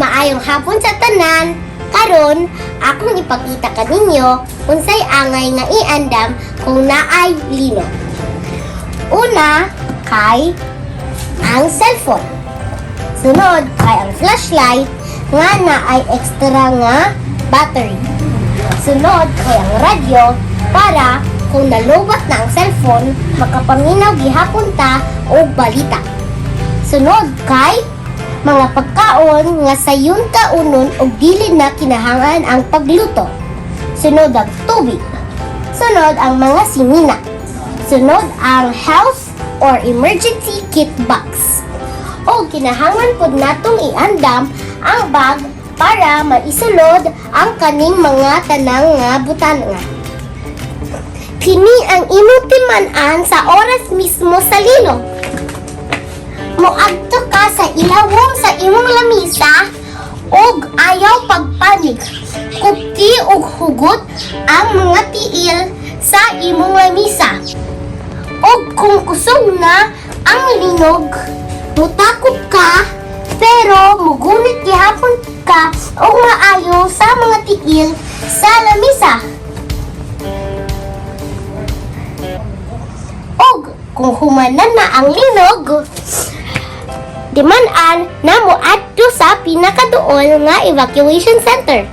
Maayong hapon sa tanan. Karon, akong ipakita kaninyo unsay angay nga iandam kung naay lino. Una, kay ang cellphone. Sunod, kay ang flashlight nga naay extra nga battery. Sunod, kay ang radyo para kung nalubat na ang cellphone, makapaminaw gihapon ta og balita. Sunod, kay mga pagkaon nga sayon kaunon og dili na kinahangan ang pagluto. Sunod ang tubig. Sunod ang mga sinina. Sunod ang health or emergency kit box. O kinahanglan pod natong iandam ang bag para maisulod ang kaning mga tanang nga butanga. Kini ang imong timan-an sa oras mismo sa lino. Moadto ka sa ilawom sa imong lamisa ug ayaw pagpanig. Kupti ug hugot ang mga tiil sa imong lamisa. Ug kung kusog na ang linog, mutakop ka pero mugunit gihapon ka ug maayo sa mga tiil sa lamisa. Og kung humanan na ang linog, diman-an na mo adto sa pinakaduol nga evacuation center.